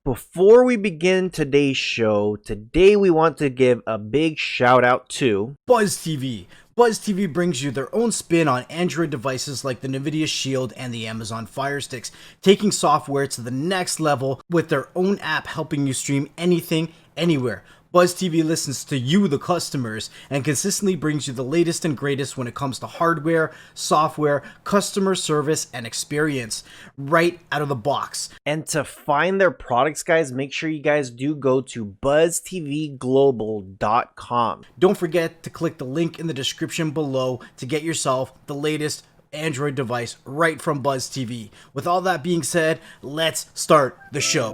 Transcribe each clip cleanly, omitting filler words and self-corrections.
Before we begin today's show, today we want to give a big shout out to Buzz TV. Buzz TV brings you their own spin on Android devices like the Nvidia Shield and the Amazon Fire Sticks, taking software to the next level with their own app helping you stream anything, anywhere. Buzz TV listens to you, the customers, and consistently brings you the latest and greatest when it comes to hardware, software, customer service, and experience right out of the box. And to find their products, guys, make sure you guys do go to buzztvglobal.com. Don't forget to click the link in the description below to get yourself the latest Android device right from Buzz TV. With all that being said, let's start the show.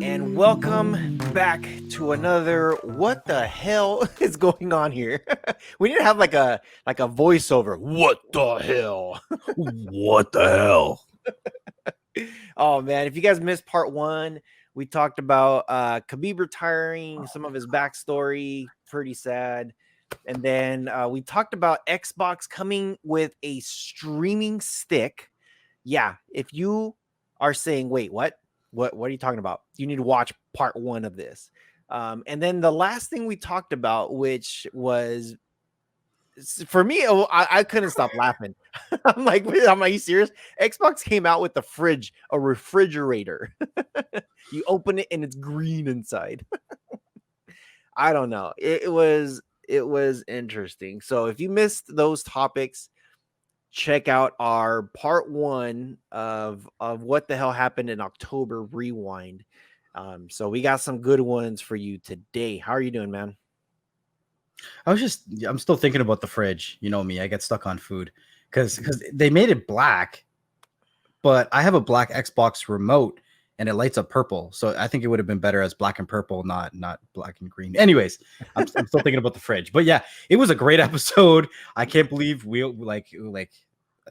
And welcome back to another what the hell is going on here? We need to have like a voiceover. What the hell? What the hell? Oh man, if you guys missed part 1, we talked about Khabib retiring, some of his backstory, pretty sad. And then we talked about Xbox coming with a streaming stick. Yeah, if you are saying, wait, what are you talking about? You need to watch part 1 of this. And then the last thing we talked about, which was for me, I couldn't stop laughing. I'm like, are you serious? Xbox came out with a refrigerator. You open it and it's green inside. I don't know. It was interesting. So if you missed those topics, check out our part 1 of what the hell happened in October Rewind. So we got some good ones for you today. How are you doing, man? I'm still thinking about the fridge. You know me, I get stuck on food because they made it black, but I have a black Xbox remote and it lights up purple. So I think it would have been better as black and purple, not black and green. Anyways, I'm still thinking about the fridge. But yeah, it was a great episode. I can't believe we like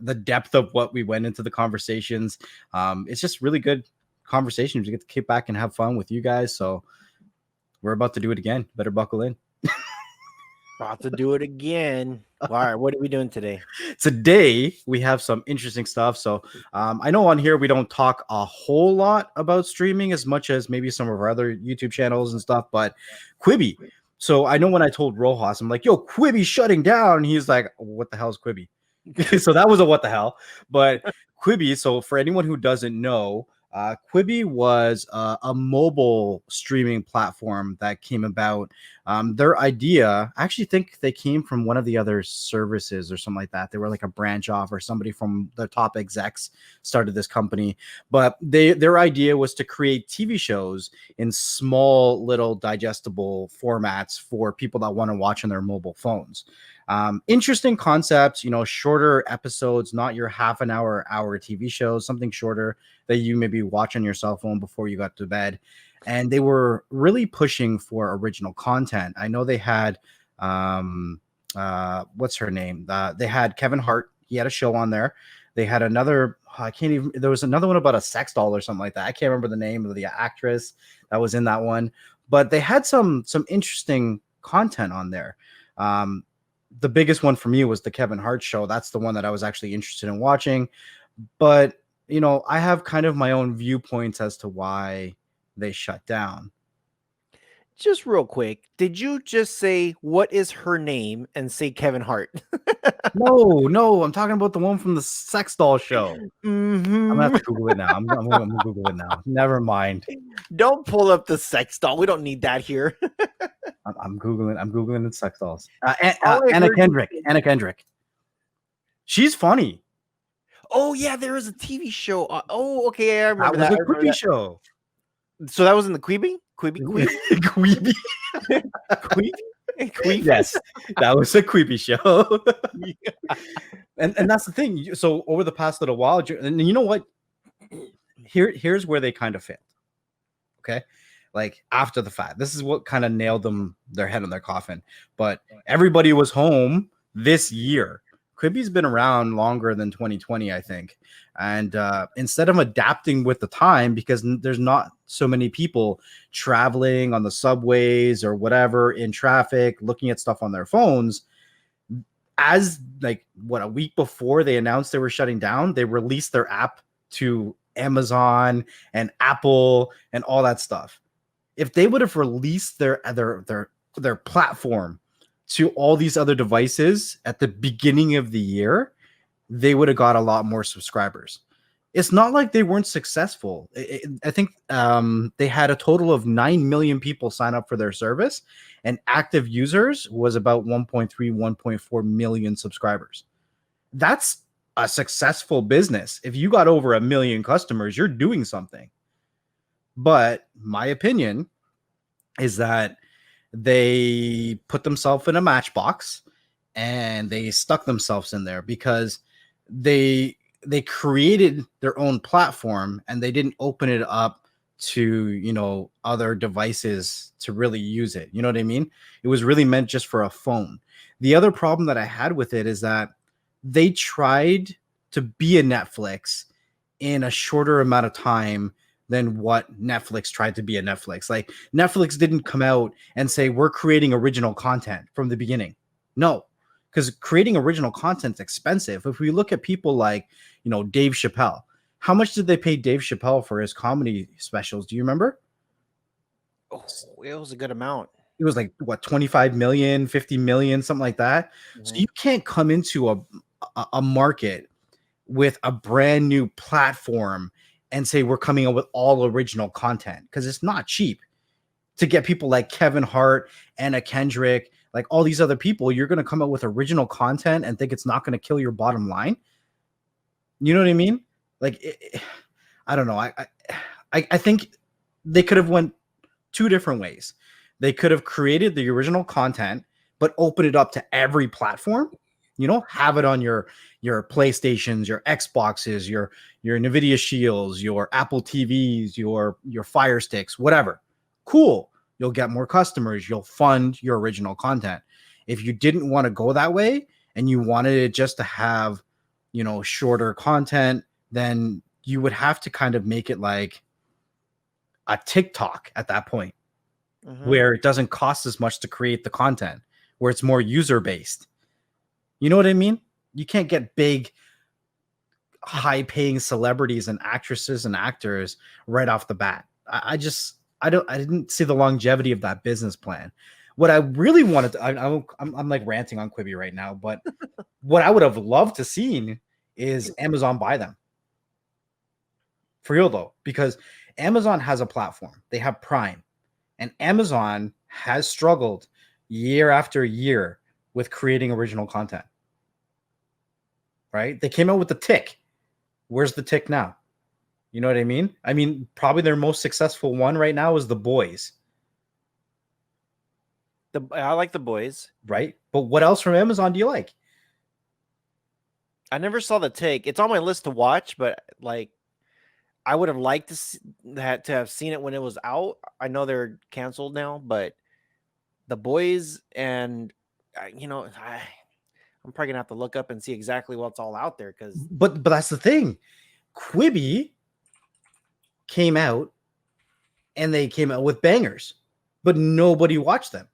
the depth of what we went into the conversations. It's just really good conversations. We get to kick back and have fun with you guys. So we're about to do it again. Better buckle in. About to do it again. All right, what are we doing today? Today we have some interesting stuff. So I know on here we don't talk a whole lot about streaming as much as maybe some of our other YouTube channels and stuff, but Quibi. So I know when I told Rojas, I'm like, yo, Quibi's shutting down. And he's like, what the hell is Quibi? So that was a what the hell. But Quibi, so for anyone who doesn't know, Quibi was a mobile streaming platform that came about. Their idea, I actually think they came from one of the other services or something like that. They were like a branch off, or somebody from the top execs started this company. But their idea was to create TV shows in small, little digestible formats for people that want to watch on their mobile phones. Interesting concepts, shorter episodes, not your half an hour TV shows, something shorter that you maybe watch on your cell phone before you got to bed. And they were really pushing for original content. I know they had what's her name? They had Kevin Hart. He had a show on there. They had another, there was another one about a sex doll or something like that. I can't remember the name of the actress that was in that one, but they had some interesting content on there. The biggest one for me was the Kevin Hart show. That's the one that I was actually interested in watching. But, I have kind of my own viewpoints as to why they shut down. Just real quick, did you just say what is her name and say Kevin Hart? No, I'm talking about the one from the sex doll show. Mm-hmm. I'm gonna have to Google it now. I'm gonna Google it now. Never mind. Don't pull up the sex doll. We don't need that here. I'm googling the sex dolls. Anna Kendrick. She's funny. Oh yeah, there is a TV show. Okay, I remember that. Was a Quibi show. So that was in the Quibi? Quibi? Quibi. Quibi? Yes, that was a Quibi show. And that's the thing. So over the past little while, and you know what? Here's where they kind of failed. Okay. Like after the fact, this is what kind of nailed them their head on their coffin. But everybody was home this year. Quibi's been around longer than 2020, I think. And instead of adapting with the time, because there's not so many people traveling on the subways or whatever in traffic, looking at stuff on their phones, as like what, a week before they announced they were shutting down, they released their app to Amazon and Apple and all that stuff. If they would have released their platform to all these other devices at the beginning of the year, they would have got a lot more subscribers. It's not like they weren't successful. I think they had a total of 9 million people sign up for their service, and active users was about 1.3, 1.4 million subscribers. That's a successful business. If you got over 1 million customers, you're doing something. But my opinion is that they put themselves in a matchbox and they stuck themselves in there because they created their own platform and they didn't open it up to, you know, other devices to really use it. You know what I mean? It was really meant just for a phone. The other problem that I had with it is that they tried to be a Netflix in a shorter amount of time than what Netflix tried to be a Netflix. Like, Netflix didn't come out and say we're creating original content from the beginning. No, because creating original content is expensive. If we look at people like, you know, Dave Chappelle, how much did they pay Dave Chappelle for his comedy specials? Do you remember? Oh, it was a good amount. It was like what, 25 million, 50 million, something like that. So Mm-hmm. you can't come into a market with a brand new platform and say we're coming up with all original content, because it's not cheap to get people like Kevin Hart, Anna Kendrick, like all these other people. You're going to come up with original content and think it's not going to kill your bottom line. You know what I mean? Like, I don't know. I think they could have went two different ways. They could have created the original content, but open it up to every platform. You know, have it on your PlayStations, your Xboxes, your Nvidia Shields, your Apple TVs, your Fire Sticks, whatever. Cool. You'll get more customers. You'll fund your original content. If you didn't want to go that way and you wanted it just to have, you know, shorter content, then you would have to kind of make it like a TikTok at that point, Mm-hmm. where it doesn't cost as much to create the content, where it's more user based. You know what I mean? You can't get big, high paying celebrities and actresses and actors right off the bat. I didn't see the longevity of that business plan. What I really wanted to, I'm like ranting on Quibi right now, but what I would have loved to seen is Amazon buy them. For real though, because Amazon has a platform. They have Prime. And Amazon has struggled year after year with creating original content. Right? They came out with the Tick. Where's the Tick now? You know what I mean? I mean, probably their most successful one right now is The Boys. I like The Boys. Right? But what else from Amazon do you like? I never saw The Take. It's on my list to watch, but like I would have liked to have seen it when it was out. I know they're canceled now, but The Boys and you know, I'm probably gonna have to look up and see exactly what's all out there because But that's the thing. Quibi came out and they came out with bangers, but nobody watched them.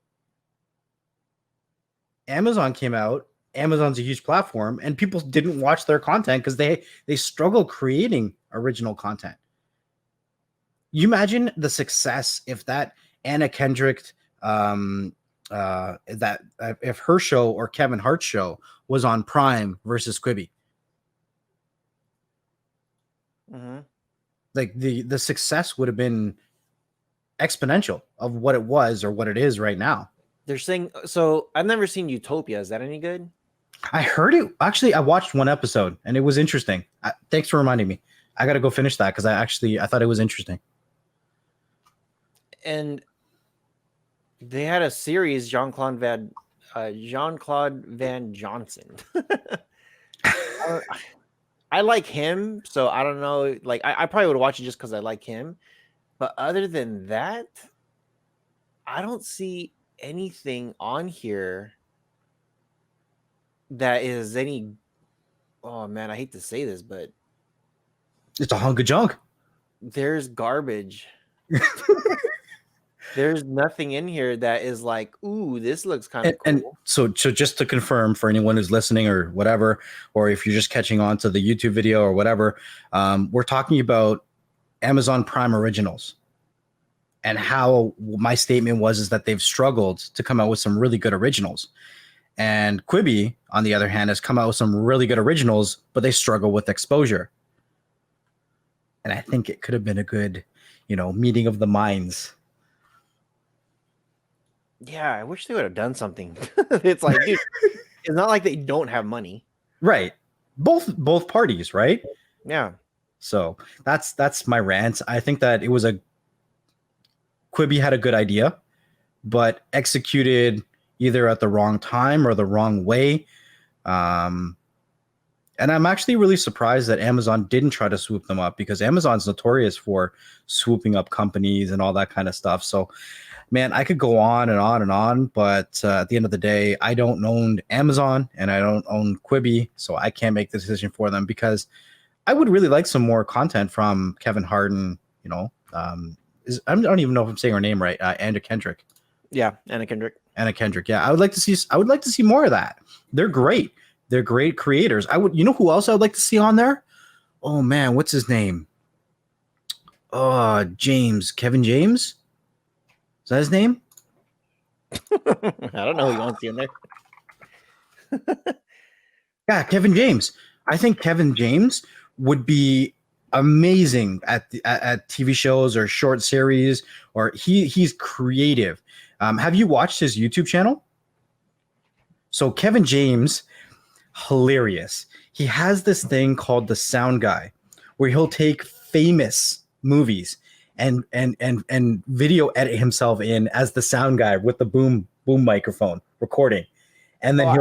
Amazon came out. Amazon's a huge platform, and people didn't watch their content because they struggle creating original content. You imagine the success if that Anna Kendrick, that if her show or Kevin Hart's show was on Prime versus Quibi. mm-hmm. Like the success would have been exponential of what it was or what it is right now. They're saying so. I've never seen Utopia. Is that any good? I heard it. Actually, I watched one episode and it was interesting. Thanks for reminding me. I got to go finish that because I thought it was interesting. And they had a series, Jean Claude Van Johnson. I like him, so I don't know. Like I probably would watch it just because I like him. But other than that, I don't see anything on here that is any. Oh man, I hate to say this, but It's a hunk of junk. there's garbage. There's nothing in here that is like, ooh, this looks kind of And cool. so just to confirm for anyone who's listening or whatever, or if you're just catching on to the YouTube video or whatever, we're talking about Amazon Prime Originals. And how my statement was is that they've struggled to come out with some really good originals. And Quibi, on the other hand, has come out with some really good originals, but they struggle with exposure. And I think it could have been a good, meeting of the minds. Yeah, I wish they would have done something. It's like, dude, it's not like they don't have money. Right. Both parties, right? Yeah. So that's my rant. I think that it was Quibi had a good idea, but executed either at the wrong time or the wrong way. And I'm actually really surprised that Amazon didn't try to swoop them up, because Amazon's notorious for swooping up companies and all that kind of stuff. So, man, I could go on and on and on, but at the end of the day, I don't own Amazon and I don't own Quibi, so I can't make the decision for them, because I would really like some more content from Kevin Hart and, I don't even know if I'm saying her name right, Anna Kendrick. Yeah, Anna Kendrick. Anna Kendrick. Yeah, I would like to see more of that. They're great. They're great creators. You know who else I would like to see on there? Oh man, what's his name? Kevin James. Is that his name? I don't know who you want to see in there. Yeah, Kevin James. I think Kevin James would be amazing at TV shows or short series, or he's creative. Have you watched his YouTube channel? So Kevin James, hilarious. He has this thing called the Sound Guy, where he'll take famous movies and video edit himself in as the sound guy with the boom microphone recording, and then I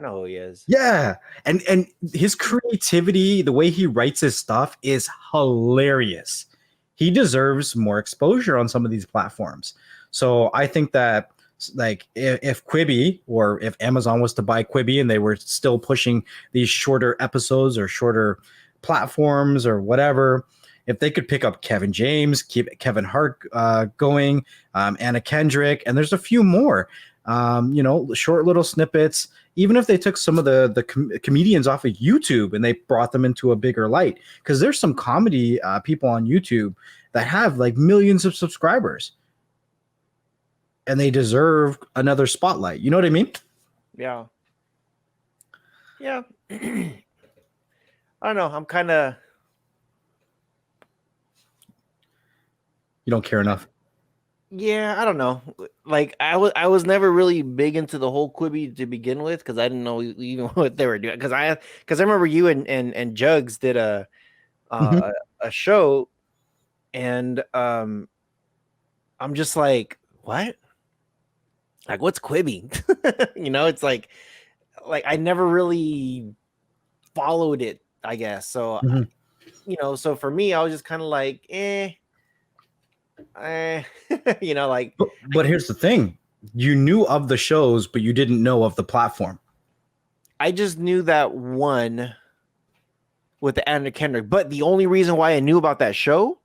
know who he is. Yeah, and his creativity, the way he writes his stuff, is hilarious. He deserves more exposure on some of these platforms. So I think that, like, if Quibi, or if Amazon was to buy Quibi and they were still pushing these shorter episodes or shorter platforms or whatever, if they could pick up Kevin James, keep Kevin Hart going, Anna Kendrick, and there's a few more, short little snippets. Even if they took some of the comedians off of YouTube and they brought them into a bigger light, because there's some comedy people on YouTube that have like millions of subscribers, and they deserve another spotlight. You know what I mean? Yeah. Yeah. I don't know. I'm kind of. You don't care enough. Yeah, I don't know. Like I was never really big into the whole Quibi to begin with, because I didn't know even what they were doing. Because I remember you and Jugs did a show, and I'm just like, what? Like, what's Quibi? It's like I never really followed it, I guess. So so for me, I was just kind of like, like. But here's the thing: you knew of the shows, but you didn't know of the platform. I just knew that one with the Anna Kendrick, but the only reason why I knew about that show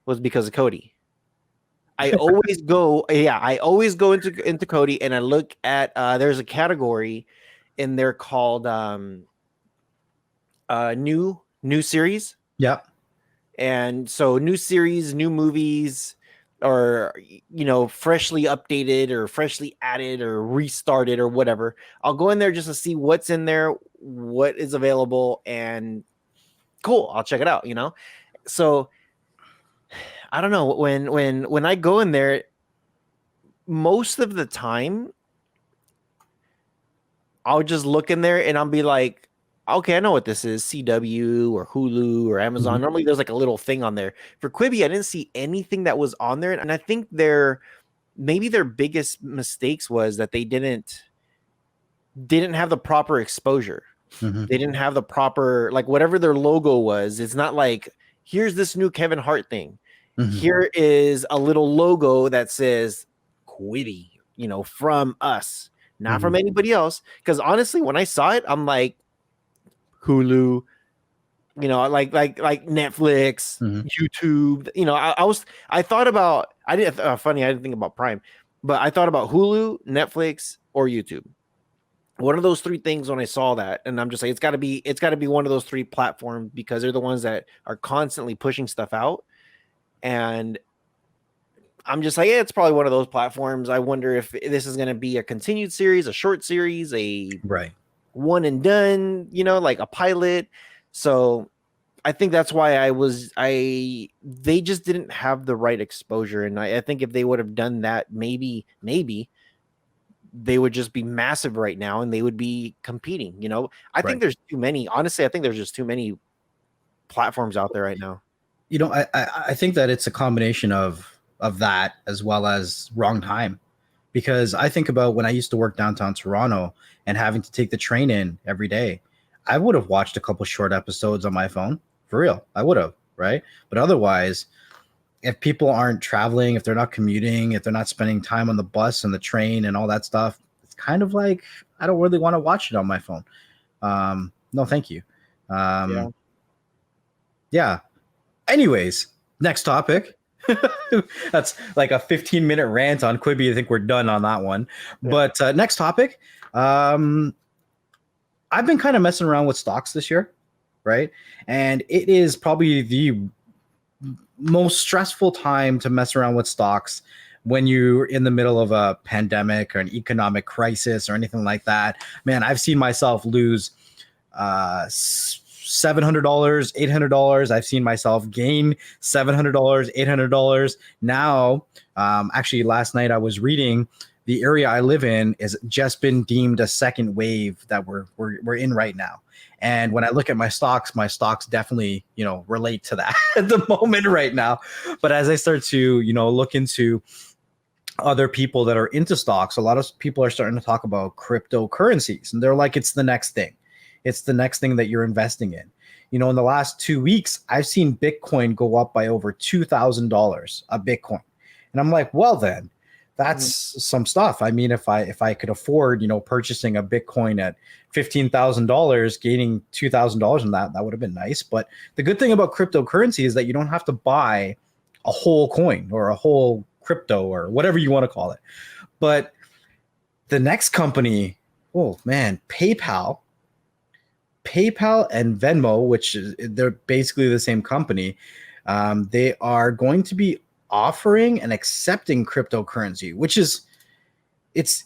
was because of Cody. I always go into Cody, and I look at there's a category in there called new series. Yep. And so new series, new movies, or freshly updated or freshly added or restarted or whatever. I'll go in there just to see what's in there, what is available, and cool, I'll check it out, So I don't know, when I go in there, most of the time I'll just look in there and I'll be like, okay, I know what this is, CW or Hulu or Amazon. Normally there's like a little thing on there. For Quibi, I didn't see anything that was on there. And I think maybe their biggest mistakes was that they didn't have the proper exposure. They didn't have the proper, like, whatever their logo was. It's not like, here's this new Kevin Hart thing. Here is a little logo that says Quibi, from us. not from anybody else. Because honestly, when I saw it, I'm like, Hulu, like Netflix, YouTube. I thought about, I didn't, funny, I didn't think about Prime, but I thought about Hulu, Netflix, or YouTube. One of those three things when I saw that, and I'm just like, it's got to be one of those three platforms because they're the ones that are constantly pushing stuff out. And I'm just like, yeah, it's probably one of those platforms. I wonder if this is going to be a continued series, a short series, a one and done, like a pilot. So I think that's why they just didn't have the right exposure. And I think if they would have done that, maybe they would just be massive right now and they would be competing. I think there's too many. Honestly, I think there's just too many platforms out there right now. I think that it's a combination of that as well as wrong time, because I think about when I used to work downtown Toronto and having to take the train in every day. I would have watched a couple short episodes on my phone, for real. I would have, right? But otherwise, if people aren't traveling, if they're not commuting, if they're not spending time on the bus and the train and all that stuff, it's kind of like, I don't really want to watch it on my phone. No, thank you. Yeah. Anyways, next topic. That's like a 15-minute rant on Quibi. I think we're done on that one. Yeah. But next topic. I've been kind of messing around with stocks this year, right? And it is probably the most stressful time to mess around with stocks when you're in the middle of a pandemic or an economic crisis or anything like that. Man, I've seen myself lose $700, $800. I've seen myself gain $700, $800. Now, actually, last night I was reading the area I live in has just been deemed a second wave that we're in right now. And when I look at my stocks definitely, relate to that at the moment right now. But as I start to, look into other people that are into stocks, a lot of people are starting to talk about cryptocurrencies, and they're like, it's the next thing. It's the next thing that you're investing in. In the last 2 weeks, I've seen Bitcoin go up by over $2,000 a Bitcoin. And I'm like, well, then that's some stuff. I mean, if I could afford, purchasing a Bitcoin at $15,000, gaining $2,000 in that would have been nice. But the good thing about cryptocurrency is that you don't have to buy a whole coin or a whole crypto or whatever you want to call it. But the next company, oh man, PayPal and Venmo, which they're basically the same company, they are going to be offering and accepting cryptocurrency, which it's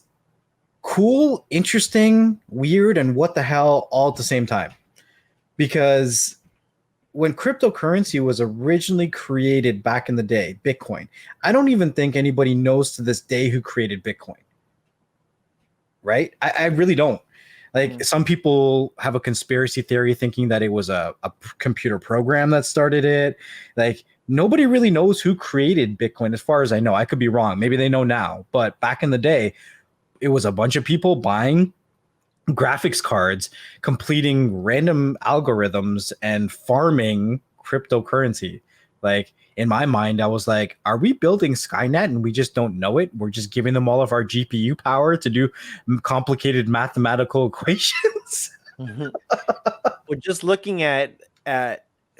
cool, interesting, weird, and what the hell all at the same time. Because when cryptocurrency was originally created back in the day, Bitcoin, I don't even think anybody knows to this day who created Bitcoin. Right? I really don't. Like, some people have a conspiracy theory thinking that it was a computer program that started it. Like, nobody really knows who created Bitcoin, as far as I know. I could be wrong. Maybe they know now. But back in the day, it was a bunch of people buying graphics cards, completing random algorithms, and farming cryptocurrency. Like, in my mind, I was like, are we building Skynet and we just don't know it? We're just giving them all of our GPU power to do complicated mathematical equations. We're just looking at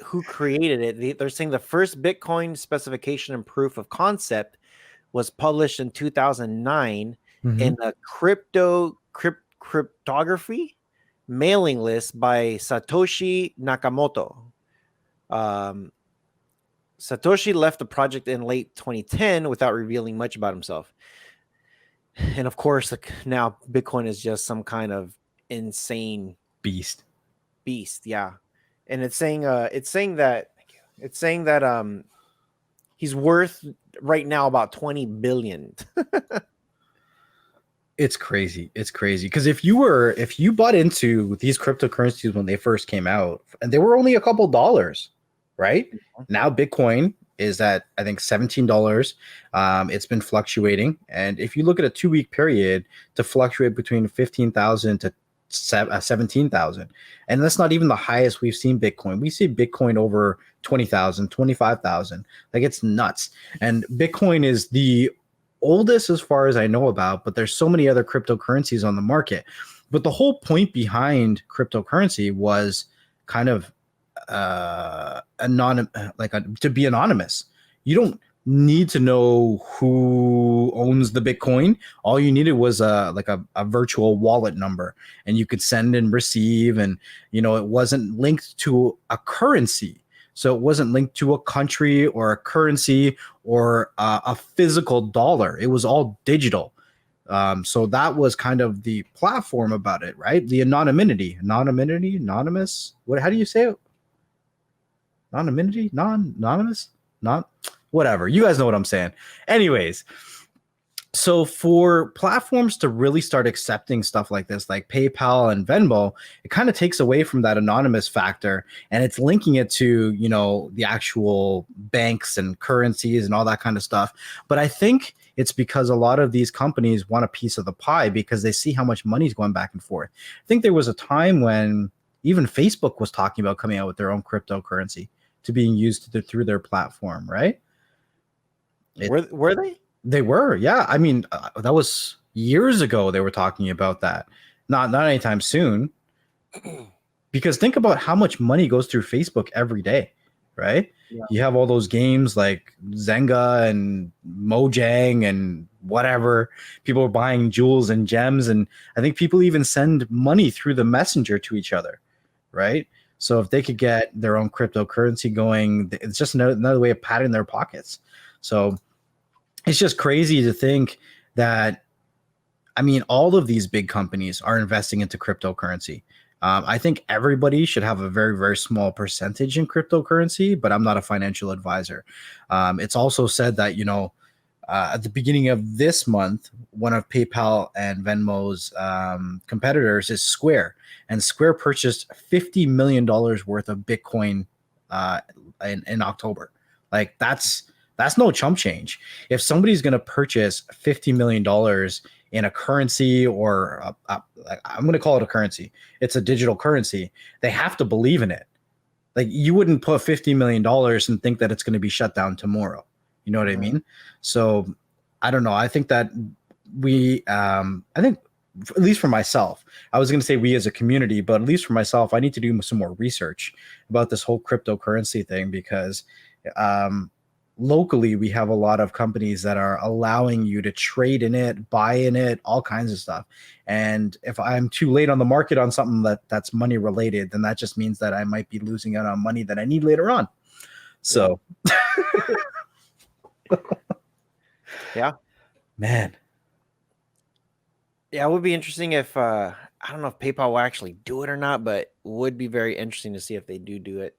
who created it. They're saying the first Bitcoin specification and proof of concept was published in 2009 in a cryptography mailing list by Satoshi Nakamoto. Satoshi left the project in late 2010 without revealing much about himself. And of course, now Bitcoin is just some kind of insane beast. Yeah. And it's saying that he's worth right now about 20 billion. It's crazy. It's crazy. Because if you bought into these cryptocurrencies when they first came out, and they were only a couple dollars, right? Now Bitcoin is at, I think, $17. It's been fluctuating. And if you look at a 2-week period, to fluctuate between 15,000 to 17,000. And that's not even the highest we've seen Bitcoin. We see Bitcoin over 20,000, 25,000. Like, it's nuts. And Bitcoin is the oldest as far as I know about, but there's so many other cryptocurrencies on the market. But the whole point behind cryptocurrency was kind of to be anonymous. You don't need to know who owns the Bitcoin. All you needed was a virtual wallet number, and you could send and receive, and it wasn't linked to a currency. So it wasn't linked to a country or a currency or a physical dollar. It was all digital. So that was kind of the platform about it, right? The anonymous. What? How do you say it? Anonymity, anonymous, not whatever. You guys know what I'm saying. Anyways, so for platforms to really start accepting stuff like this, like PayPal and Venmo, it kind of takes away from that anonymous factor, and it's linking it to, the actual banks and currencies and all that kind of stuff. But I think it's because a lot of these companies want a piece of the pie because they see how much money is going back and forth. I think there was a time when even Facebook was talking about coming out with their own cryptocurrency to being used through their platform, right? Were they? They were, yeah. I mean, that was years ago. They were talking about that. Not anytime soon. Because think about how much money goes through Facebook every day, right? Yeah. You have all those games like Zynga and Mojang and whatever. People are buying jewels and gems, and I think people even send money through the messenger to each other, right? So if they could get their own cryptocurrency going, it's just another way of padding their pockets. So it's just crazy to think that, I mean, all of these big companies are investing into cryptocurrency. I think everybody should have a very, very small percentage in cryptocurrency, but I'm not a financial advisor. It's also said that, at the beginning of this month, one of PayPal and Venmo's competitors is Square, and Square purchased $50 million worth of Bitcoin in October. Like that's no chump change. If somebody's going to purchase $50 million in a currency, or I'm going to call it a currency, it's a digital currency, they have to believe in it. Like, you wouldn't put $50 million and think that it's going to be shut down tomorrow. You know what I mean? So I don't know. I think that I think, at least for myself, I was going to say we as a community, but at least for myself, I need to do some more research about this whole cryptocurrency thing, because locally we have a lot of companies that are allowing you to trade in it, buy in it, all kinds of stuff. And if I'm too late on the market on something that's money related, then that just means that I might be losing out on money that I need later on. So yeah, man. Yeah, it would be interesting if I don't know if PayPal will actually do it or not, but it would be very interesting to see if they do it.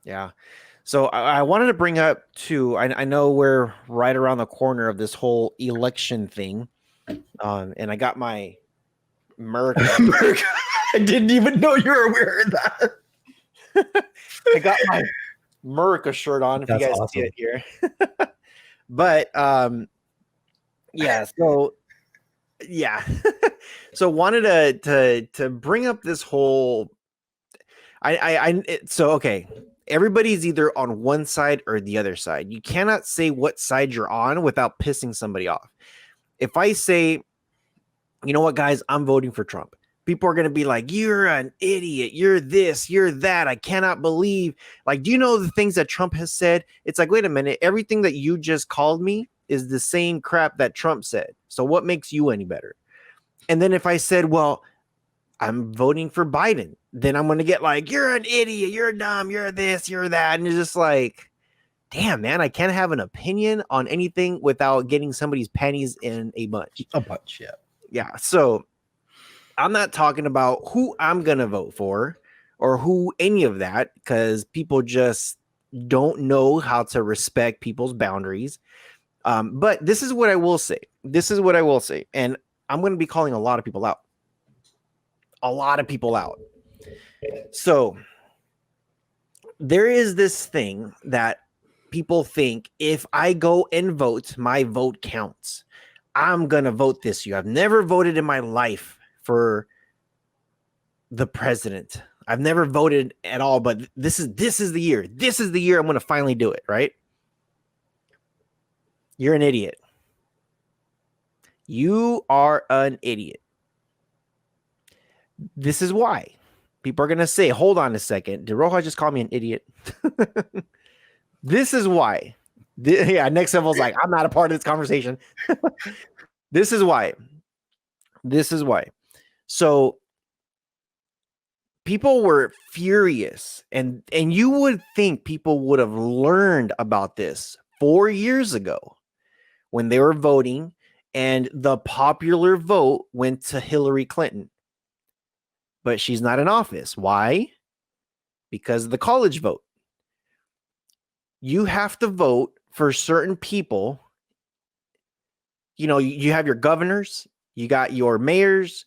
Yeah. So I wanted to bring up too. I know we're right around the corner of this whole election thing, and I got my Merc. I didn't even know you were wearing that. I got my Merc shirt on. If That's you guys awesome. see it here, but yeah. So yeah, so wanted to bring up this whole. So okay. Everybody's either on one side or the other side. You cannot say what side you're on without pissing somebody off. If I say, you know what, guys, I'm voting for Trump, people are going to be like, you're an idiot. You're this, you're that. I cannot believe. Like, do you know the things that Trump has said? It's like, wait a minute. Everything that you just called me is the same crap that Trump said. So what makes you any better? And then if I said, well, I'm voting for Biden, then I'm going to get like, you're an idiot, you're dumb, you're this, you're that. And it's just like, damn, man, I can't have an opinion on anything without getting somebody's panties in a bunch. A bunch, yeah. Yeah. So I'm not talking about who I'm going to vote for or who any of that, because people just don't know how to respect people's boundaries. But this is what I will say. And I'm going to be calling a lot of people out. So there is this thing that people think, if I go and vote, my vote counts. I'm going to vote this year. I've never voted in my life for the president. I've never voted at all, but this is the year. This is the year I'm going to finally do it, right? You're an idiot. You are an idiot. This is why. People are going to say, hold on a second. Did Roja just call me an idiot? This is why. Yeah, next level's like, I'm not a part of this conversation. This is why. This is why. So people were furious, and you would think people would have learned about this 4 years ago when they were voting, and the popular vote went to Hillary Clinton. But she's not in office. Why? Because of the college vote. You have to vote for certain people. You know, you have your governors, you got your mayors,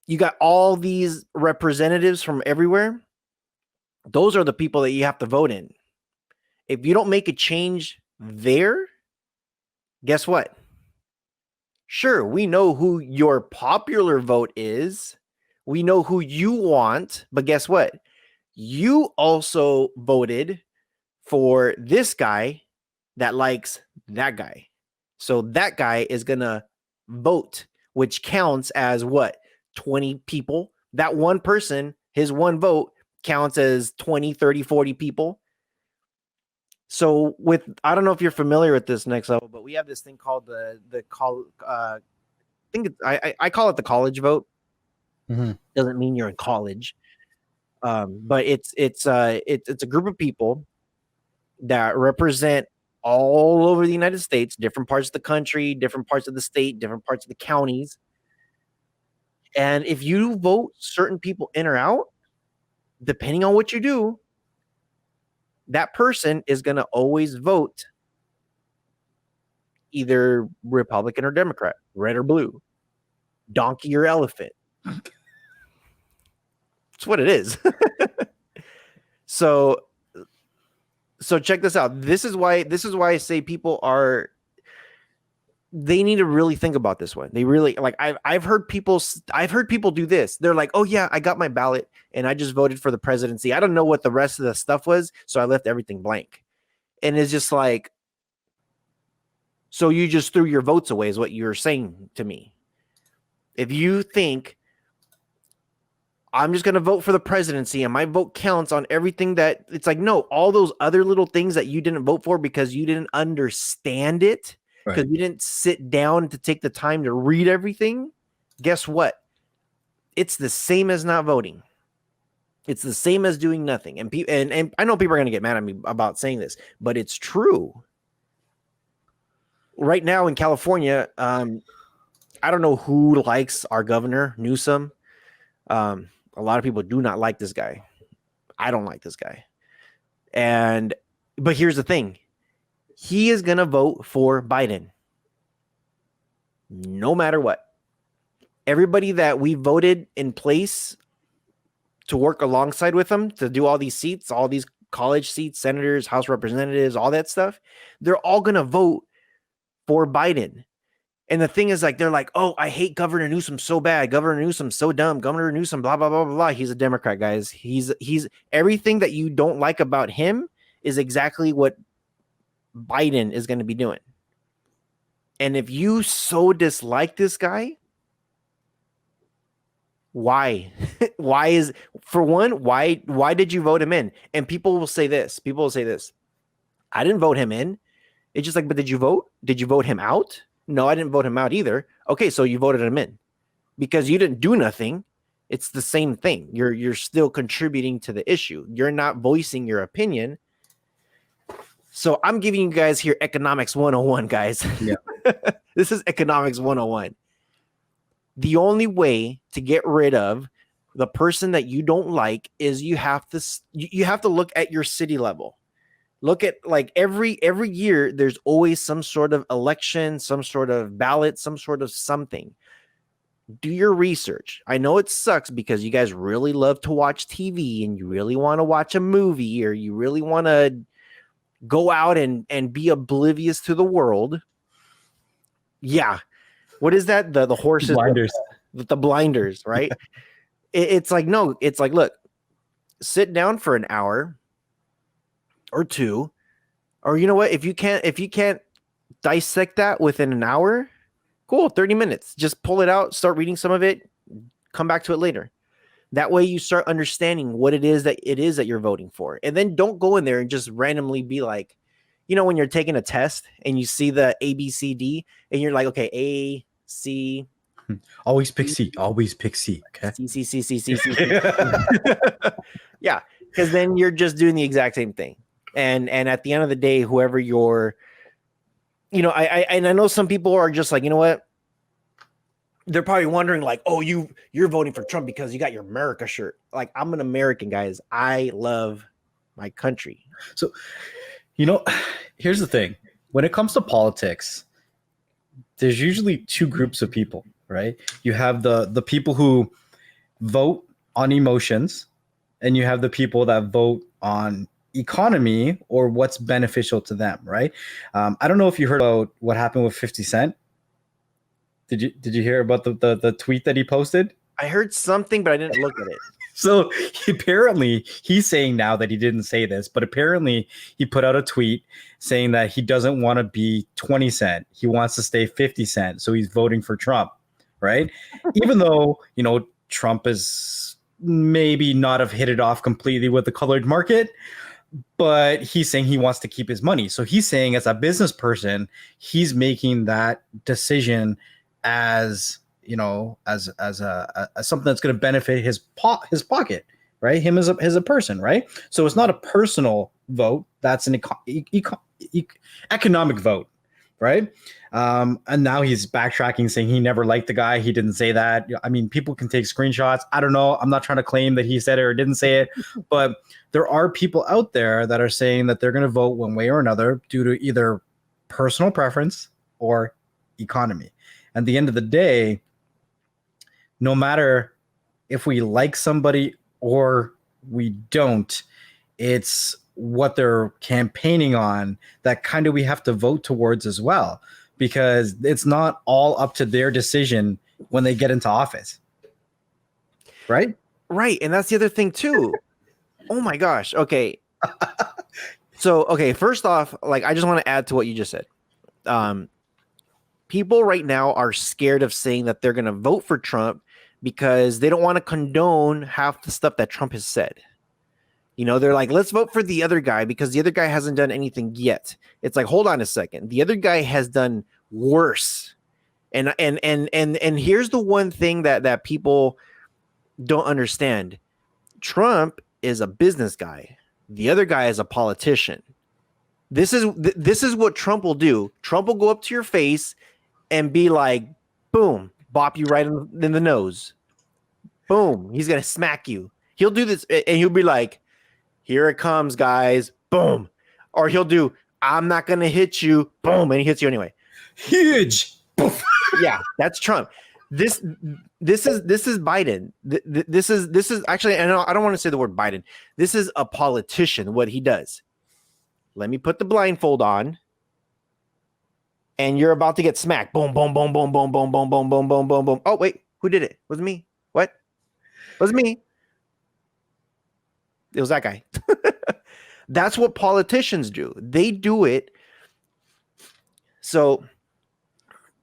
you got all these representatives from everywhere. Those are the people that you have to vote in. If you don't make a change there, guess what? Sure, we know who your popular vote is. We know who you want, but guess what? You also voted for this guy that likes that guy. So that guy is going to vote, which counts as what? 20 people. That one person, his one vote counts as 20, 30, 40 people. So I don't know if you're familiar with this next level, but we have this thing called I call it the college vote. Mm-hmm. Doesn't mean you're in college. But it's a group of people that represent all over the United States, different parts of the country, different parts of the state, different parts of the counties. And if you vote certain people in or out, depending on what you do, that person is going to always vote either Republican or Democrat, red or blue, donkey or elephant. That's what it is. So check this out. This is why I say they need to really think about this one. They really like. I've heard people do this. They're like, oh yeah, I got my ballot and I just voted for the presidency. I don't know what the rest of the stuff was, so I left everything blank. And it's just like, so you just threw your votes away is what you're saying to me. If you think I'm just going to vote for the presidency and my vote counts on everything, that it's like, no, all those other little things that you didn't vote for because you didn't understand it, because you didn't sit down to take the time to read everything. Guess what? It's the same as not voting. It's the same as doing nothing. And and I know people are going to get mad at me about saying this, but it's true. Right now in California, I don't know who likes our governor, Newsom. A lot of people do not like this guy. I don't like this guy. But here's the thing. He is going to vote for Biden. No matter what. Everybody that we voted in place to work alongside with him to do all these seats, all these college seats, senators, House representatives, all that stuff, they're all going to vote for Biden. And the thing is, like, they're like, oh, I hate Governor Newsom so bad. Governor Newsom so dumb. Governor Newsom, blah, blah, blah, blah, blah. He's a Democrat, guys. He's everything that you don't like about him is exactly what Biden is going to be doing. And if you so dislike this guy, why? Why did you vote him in? And people will say this. I didn't vote him in. It's just like, but did you vote? Did you vote him out? No, I didn't vote him out either. Okay, so you voted him in because you didn't do nothing. It's the same thing. You're still contributing to the issue. You're not voicing your opinion. So I'm giving you guys here economics 101, guys. Yeah. This is economics 101. The only way to get rid of the person that you don't like is you have to look at your city level. Look at, like, every year there's always some sort of election, some sort of ballot, some sort of something. Do your research. I know it sucks because you guys really love to watch TV and you really want to watch a movie, or you really want to go out and be oblivious to the world. Yeah. What is that? The horses, Blinders. the blinders, right? It's like, no, it's like, look, sit down for an hour or two, or you know what? If you can't dissect that within an hour, cool, 30 minutes. Just pull it out, start reading some of it, come back to it later. That way you start understanding what it is that you're voting for. And then don't go in there and just randomly be like, when you're taking a test and you see the A, B, C, D, and you're like, okay, A, C, Always pick C. Always pick C. Okay. C, C, C, C, C, C. Yeah, because then you're just doing the exact same thing. And at the end of the day, whoever you're, I know some people are just like, you know what? They're probably wondering like, oh, you're voting for Trump because you got your America shirt. Like, I'm an American, guys. I love my country. So, here's the thing. When it comes to politics, there's usually two groups of people, right? You have the people who vote on emotions, and you have the people that vote on economy or what's beneficial to them, right? I don't know if you heard about what happened with 50 Cent. Did you hear about the tweet that he posted? I heard something, but I didn't look at it. So apparently he's saying now that he didn't say this, but apparently he put out a tweet saying that he doesn't want to be 20 Cent. He wants to stay 50 Cent. So he's voting for Trump, right? Even though, Trump is maybe not have hit it off completely with the colored market, but he's saying he wants to keep his money. So he's saying as a business person, he's making that decision as something that's going to benefit his pocket, right? Him as a person, right? So it's not a personal vote. That's an economic vote, right? And now he's backtracking, saying he never liked the guy. He didn't say that. I mean, people can take screenshots. I don't know. I'm not trying to claim that he said it or didn't say it, but there are people out there that are saying that they're going to vote one way or another due to either personal preference or economy. At the end of the day, no matter if we like somebody or we don't, it's what they're campaigning on that kind of we have to vote towards as well, because it's not all up to their decision when they get into office. Right? Right. And that's the other thing too. Oh my gosh. Okay. So, okay, first off, like, I just want to add to what you just said. People right now are scared of saying that they're going to vote for Trump because they don't want to condone half the stuff that Trump has said. They're like, let's vote for the other guy because the other guy hasn't done anything yet. It's like, hold on a second. The other guy has done worse. And here's the one thing that people don't understand. Trump is a business guy. The other guy is a politician. This is what Trump will do. Trump will go up to your face and be like, boom, bop you right in the nose. Boom. He's going to smack you. He'll do this and he'll be like, here it comes, guys. Boom. Or he'll do, I'm not going to hit you. Boom. And he hits you anyway. Huge. Yeah, that's Trump. This is Biden. This is actually, I don't want to say the word Biden. This is a politician, what he does. Let me put the blindfold on. And you're about to get smacked. Boom, boom, boom, boom, boom, boom, boom, boom, boom, boom, boom, boom. Oh, wait, who did it? Was it me? What? Was it me? It was that guy. That's what politicians do. They do it. So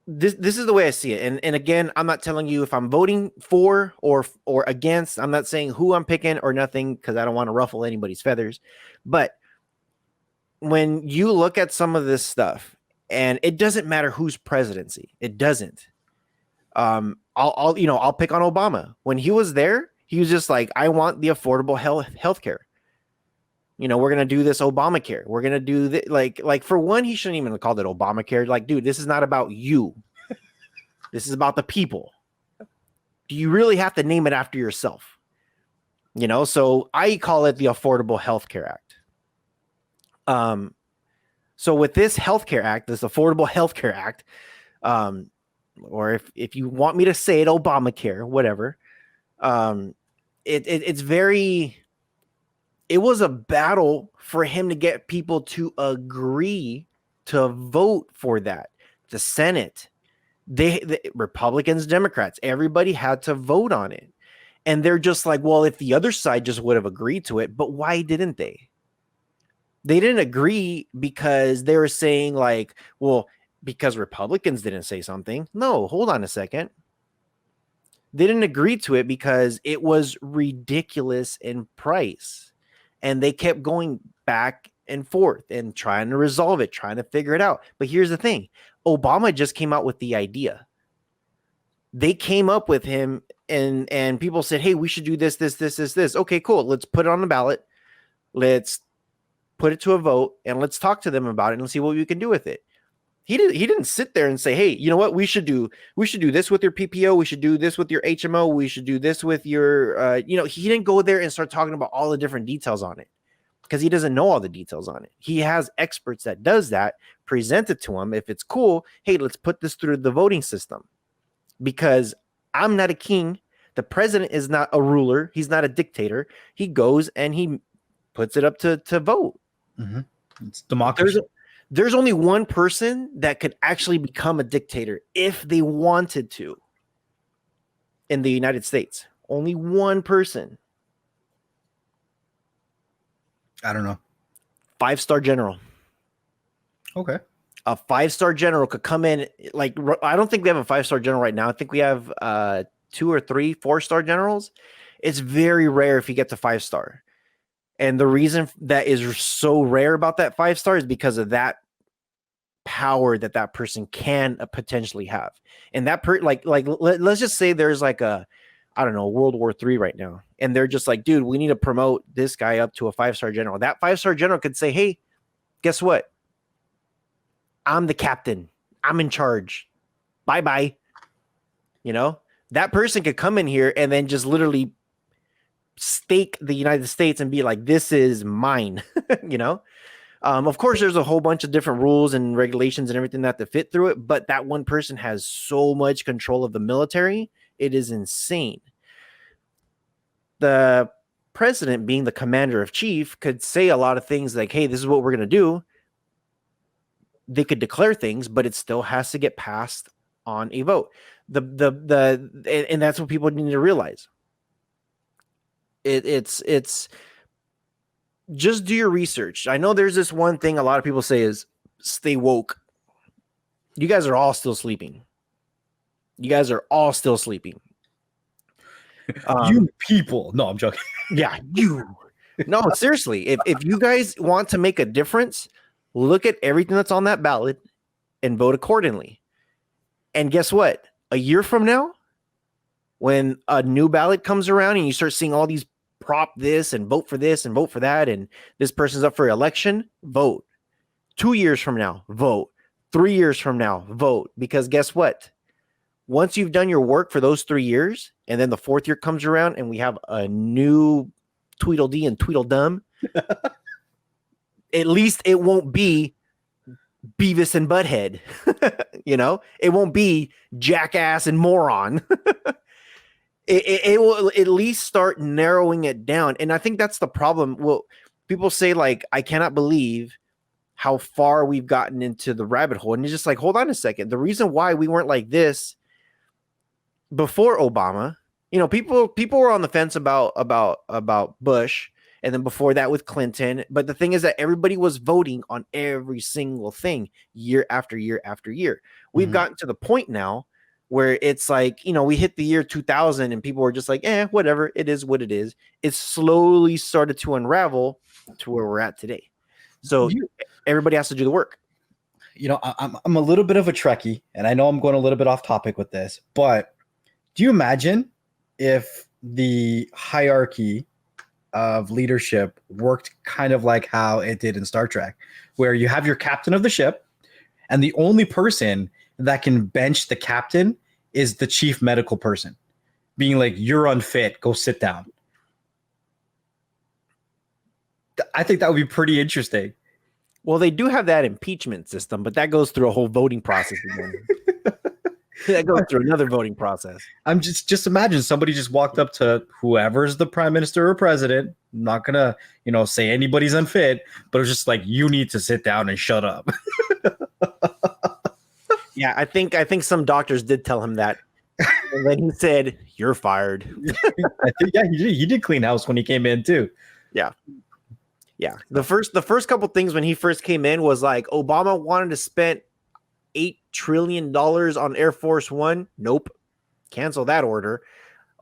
this is the way I see it. And again, I'm not telling you if I'm voting for or against. I'm not saying who I'm picking or nothing because I don't want to ruffle anybody's feathers. But when you look at some of this stuff, and it doesn't matter whose presidency, it doesn't. I'll pick on Obama. When he was there, he was just like, I want the affordable health care. We're going to do this Obamacare. We're going to do that. Like for one, he shouldn't even have called it Obamacare. Like, dude, this is not about you. This is about the people. Do you really have to name it after yourself? So I call it the Affordable Health Care Act. So with this healthcare act, this Affordable Healthcare Act, or if you want me to say it, Obamacare, whatever, it's very. It was a battle for him to get people to agree to vote for that. The Senate, the Republicans, Democrats, everybody had to vote on it, and they're just like, well, if the other side just would have agreed to it, but why didn't they? They didn't agree because they were saying like, well, because Republicans didn't say something. No, hold on a second. They didn't agree to it because it was ridiculous in price. And they kept going back and forth and trying to resolve it, trying to figure it out. But here's the thing. Obama just came out with the idea. They came up with him and people said, hey, we should do this. Okay, cool. Let's put it on the ballot. Let's put it to a vote and let's talk to them about it and see what we can do with it. He didn't sit there and say, hey, you know what? We should do this with your PPO. We should do this with your HMO. We should do this with your, he didn't go there and start talking about all the different details on it because he doesn't know all the details on it. He has experts that does that, present it to him. If it's cool, hey, let's put this through the voting system because I'm not a king. The president is not a ruler. He's not a dictator. He goes and he puts it up to vote. Mm-hmm. It's democracy. There's only one person that could actually become a dictator if they wanted to in the United States. Only one person. I don't know. 5-star general. Okay. A 5-star general could come in. Like, I don't think we have a 5-star general right now. I think we have 2 or 3 4-star generals. It's very rare if you get to 5-star. And the reason that is so rare about that 5-star is because of that power that person can potentially have. And that let's just say there's like a, I don't know, World War III right now. And they're just like, dude, we need to promote this guy up to a 5-star general. That 5-star general could say, hey, guess what? I'm the captain. I'm in charge. Bye-bye. You know, that person could come in here and then just literally stake the United States and be like, this is mine, you know? Of course, there's a whole bunch of different rules and regulations and everything that to fit through it, but that one person has so much control of the military. It is insane. The president, being the commander of chief, could say a lot of things like, hey, this is what we're going to do. They could declare things, but it still has to get passed on a vote. And that's what people need to realize. It's just do your research. I know there's this one thing a lot of people say is stay woke. You guys are all still sleeping. You people. No, I'm joking. Yeah, you. No, seriously. If you guys want to make a difference, look at everything that's on that ballot and vote accordingly. And guess what? A year from now, when a new ballot comes around and you start seeing all these prop this and vote for this and vote for that, and this person's up for election, vote. 2 years from now, vote. 3 years from now, vote. Because guess what? Once you've done your work for those 3 years, and then the 4th year comes around and we have a new Tweedledee and Tweedledum, at least it won't be Beavis and Butthead. You know, it won't be jackass and moron. It will at least start narrowing it down. And I think that's the problem. Well, people say, like, I cannot believe how far we've gotten into the rabbit hole. And it's just like, hold on a second. The reason why we weren't like this before Obama, you know, people were on the fence about Bush, and then before that with Clinton. But the thing is that everybody was voting on every single thing year after year after year. We've gotten to the point now where it's like, you know, we hit the year 2000 and people were just like, whatever, it is what it is. It slowly started to unravel to where we're at today. So everybody has to do the work. You know, I'm a little bit of a Trekkie, and I know I'm going a little bit off topic with this, but do you imagine if the hierarchy of leadership worked kind of like how it did in Star Trek, where you have your captain of the ship, and the only person that can bench the captain is the chief medical person, being like, you're unfit, go sit down. I think that would be pretty interesting. Well, they do have that impeachment system, but that goes through a whole voting process again. That goes through another voting process. I'm just imagine somebody just walked up to whoever's the prime minister or president. I'm not gonna, say anybody's unfit, but it's just like, you need to sit down and shut up. Yeah, I think some doctors did tell him that, and then he said, "You're fired." I think he did clean house when he came in too. Yeah. The first couple things when he first came in was like Obama wanted to spend $8 trillion on Air Force One. Nope. Cancel that order.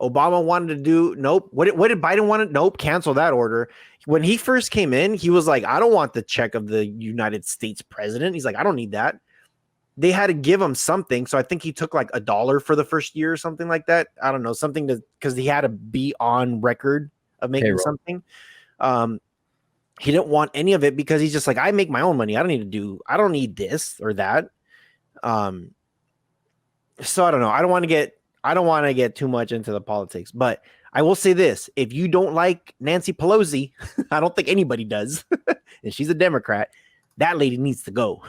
Obama wanted to do, nope. What did Biden want to? Nope. Cancel that order. When he first came in, he was like, I don't want the check of the United States president. He's like, I don't need that. They had to give him something. So I think he took like $1 for the first year or something like that. I don't know, something to, because he had to be on record of making something. He didn't want any of it because he's just like, I make my own money. I don't need this or that. So I don't know. I don't want to get too much into the politics, but I will say this. If you don't like Nancy Pelosi, I don't think anybody does. And she's a Democrat. That lady needs to go.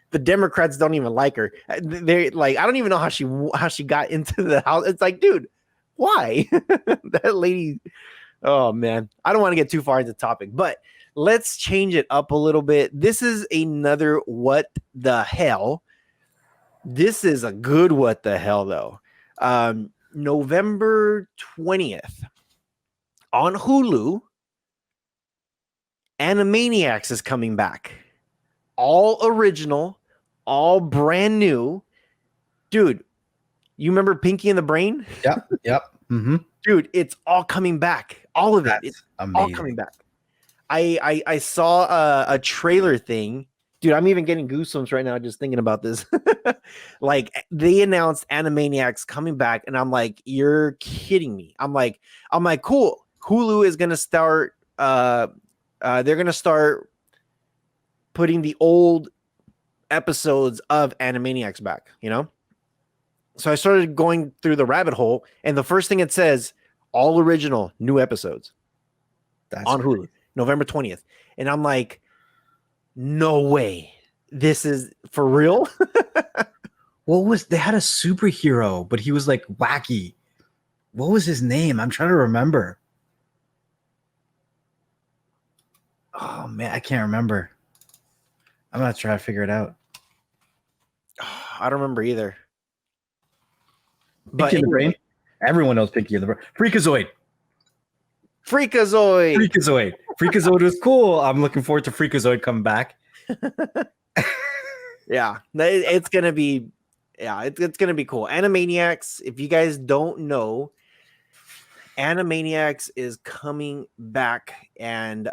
The Democrats don't even like her. They're like, I don't even know how she got into the house. It's like, dude, why? That lady. Oh man, I don't want to get too far into the topic, but let's change it up a little bit. This is another what the hell. This is a good what the hell though. November 20th on Hulu, Animaniacs is coming back. All original, all brand new. Dude, you remember Pinky and the Brain? Yep. Mm-hmm. Dude, it's all coming back. All of it. It's amazing. All coming back. I saw a trailer thing. Dude, I'm even getting goosebumps right now just thinking about this. Like, they announced Animaniacs coming back, and I'm like, you're kidding me. I'm like, cool. Hulu is gonna start. They're gonna start putting the old episodes of Animaniacs back. You know. So I started going through the rabbit hole, and the first thing it says, all original new episodes. That's on Hulu, November 20th. And I'm like, no way. This is for real? They had a superhero, but he was like wacky. What was his name? I'm trying to remember. Oh man, I can't remember. I'm gonna try to figure it out. I don't remember either. Pinky and the Brain. Everyone knows Pinky and the Brain. Freakazoid. Freakazoid was cool. I'm looking forward to Freakazoid coming back. Yeah, it's gonna be. Yeah, it's gonna be cool. Animaniacs. If you guys don't know, Animaniacs is coming back, and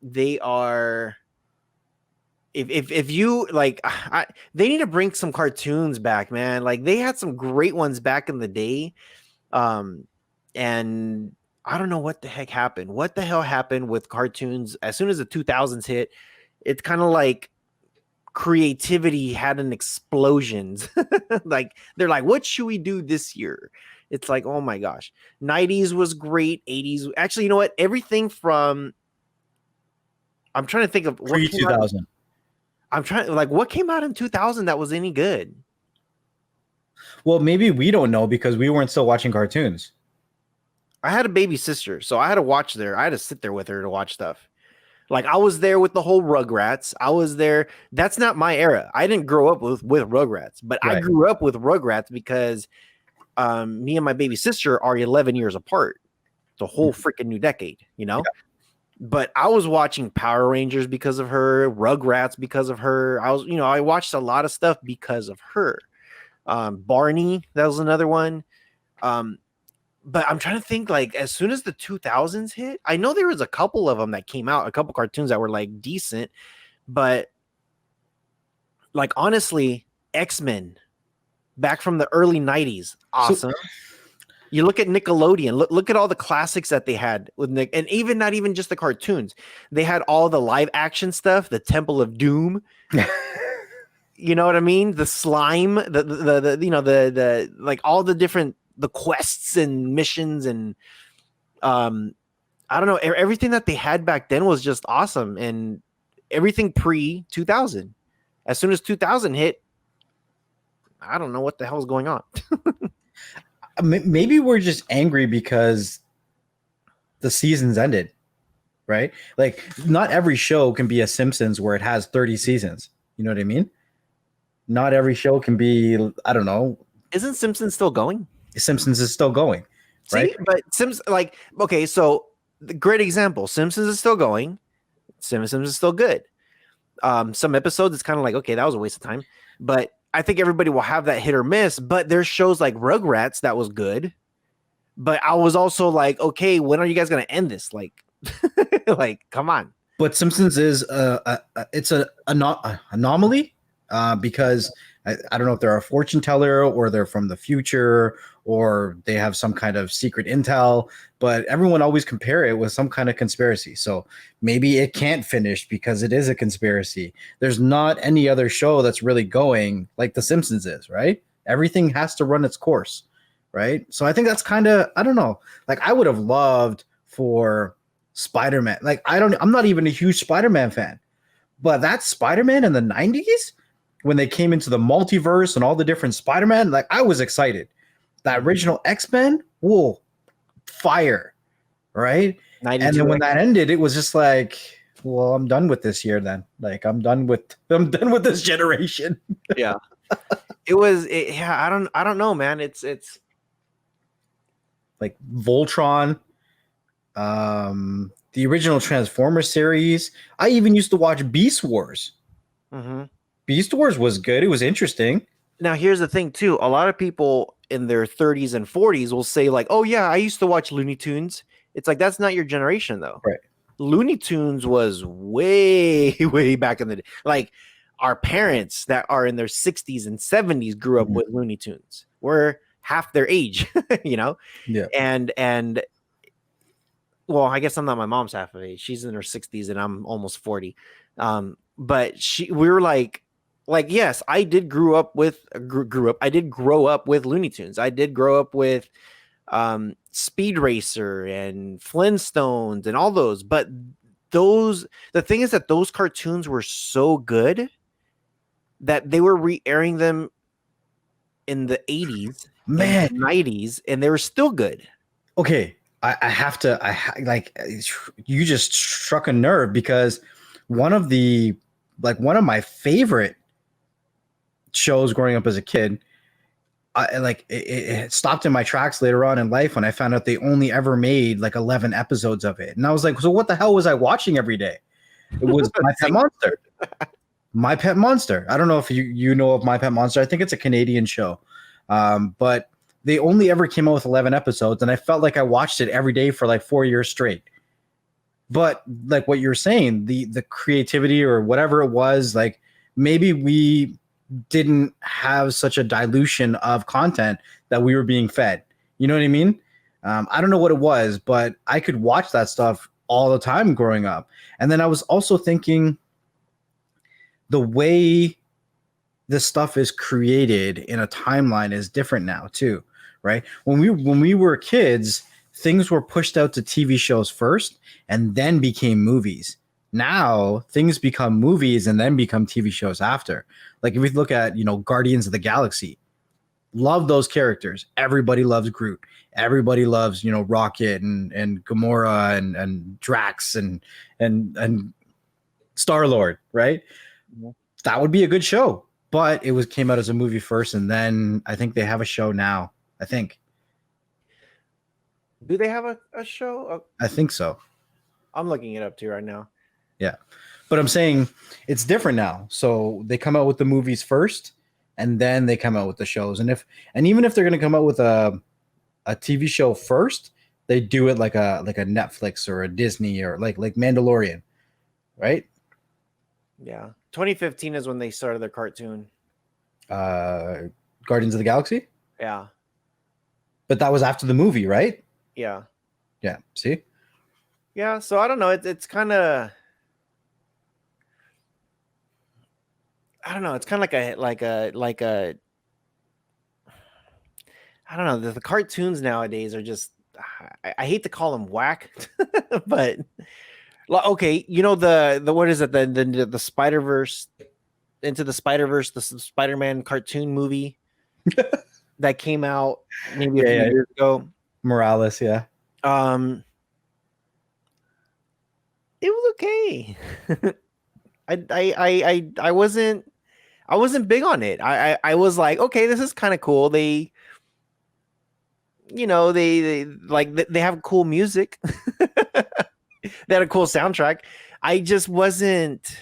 they are. If you like, they need to bring some cartoons back, man. Like, they had some great ones back in the day, and I don't know what the heck happened. What the hell happened with cartoons? As soon as the 2000s hit, it's kind of like creativity had an explosion. Like, they're like, what should we do this year? It's like, oh my gosh, 90s was great. 80s, actually, you know what? Everything from, I'm trying to think of what 2000. I'm trying, like, what came out in 2000 that was any good? Well, maybe we don't know because we weren't still watching cartoons. I had a baby sister, so I had to watch there. I had to sit there with her to watch stuff. Like, I was there with the whole Rugrats. I was there. That's not my era. I didn't grow up with Rugrats, but right. I grew up with Rugrats because me and my baby sister are 11 years apart. It's a whole freaking new decade, you know? Yeah. But I was watching Power Rangers because of her, Rugrats because of her. I watched a lot of stuff because of her. Barney, that was another one. But I'm trying to think, like, as soon as the 2000s hit, I know there was a couple of them that came out, a couple cartoons that were like decent, but like, honestly, X-Men back from the early 90s, awesome. You look at Nickelodeon, look at all the classics that they had with Nick, and even not even just the cartoons. They had all the live action stuff, the Temple of Doom. You know what I mean? The slime, the like all the different the quests and missions, and I don't know, everything that they had back then was just awesome, and everything pre 2000. As soon as 2000 hit, I don't know what the hell is going on. Maybe we're just angry because the seasons ended, right? Like, not every show can be a Simpsons where it has 30 seasons. You know what I mean? Not every show can be, I don't know. Isn't Simpsons still going? Simpsons is still going, right? See, but like, okay, so the great example, Simpsons is still going. Simpsons is still good. Some episodes, it's kind of like, okay, that was a waste of time. But I think everybody will have that hit or miss. But there's shows like Rugrats that was good. But I was also like, okay, when are you guys gonna end this? Like, like, come on. But Simpsons is it's a anomaly because I don't know if they're a fortune teller or they're from the future or they have some kind of secret intel, but everyone always compare it with some kind of conspiracy. So maybe it can't finish because it is a conspiracy. There's not any other show that's really going like The Simpsons is, right? Everything has to run its course, right? So I think that's kind of, I don't know. Like I would have loved for Spider-Man. Like I'm not even a huge Spider-Man fan. But that Spider-Man in the 90s when they came into the multiverse and all the different Spider-Man, like I was excited. That original X-Men, whoa, fire, right? 92 And then when that ended, it was just like, well, I'm done with this year then. Like I'm done with this generation. Yeah. Yeah, I don't know, man. It's Like Voltron, the original Transformers series. I even used to watch Beast Wars. mm-hmm. Beast Wars was good. It was interesting. Now here's the thing too. A lot of people in their 30s and 40s will say like, "Oh yeah, I used to watch Looney Tunes." It's like that's not your generation though. Right. Looney Tunes was way way back in the day. Like our parents that are in their 60s and 70s grew up with Looney Tunes. We're half their age, you know? Yeah. And well, I guess I'm not my mom's half of age. She's in her 60s and I'm almost 40. But we were like yes, I did grew up. I did grow up with Looney Tunes. I did grow up with Speed Racer and Flintstones and all those. But the thing is that those cartoons were so good that they were re-airing them in the 80s, man, and 90s, and they were still good. Okay, I have to. You just struck a nerve because one of my favorite shows growing up as a kid, it stopped in my tracks later on in life when I found out they only ever made like 11 episodes of it, and I was like, so what the hell was I watching every day? It was My Pet Monster. My Pet Monster. I don't know if you know of My Pet Monster. I think it's a Canadian show, but they only ever came out with 11 episodes, and I felt like I watched it every day for like 4 years straight. But like what you're saying, the creativity or whatever it was, like maybe we didn't have such a dilution of content that we were being fed. You know what I mean? I don't know what it was, but I could watch that stuff all the time growing up. And then I was also thinking the way this stuff is created in a timeline is different now too, right? When we were kids, things were pushed out to TV shows first and then became movies. Now things become movies and then become TV shows after. Like if we look at, Guardians of the Galaxy, love those characters. Everybody loves Groot. Everybody loves, Rocket and Gamora and Drax and Star-Lord, right? Mm-hmm. That would be a good show. But it came out as a movie first, and then I think they have a show now. I think. Do they have a show? I think so. I'm looking it up too right now. Yeah. But I'm saying it's different now. So they come out with the movies first, and then they come out with the shows. And even if they're going to come out with a TV show first, they do it like a Netflix or a Disney or like Mandalorian, right? Yeah. 2015 is when they started their cartoon. Guardians of the Galaxy? Yeah. But that was after the movie, right? Yeah. Yeah. See? Yeah. So I don't know. It's kind of. I don't know. It's kind of like a. I don't know. The cartoons nowadays are just. I hate to call them whack, but okay, the what is it? The Spider-Verse, Into the Spider-Verse, the Spider-Man cartoon movie that came out maybe a few years ago. Morales, yeah. It was okay. I wasn't big on it. I was like, okay, this is kind of cool. They they have cool music. They had a cool soundtrack. I just wasn't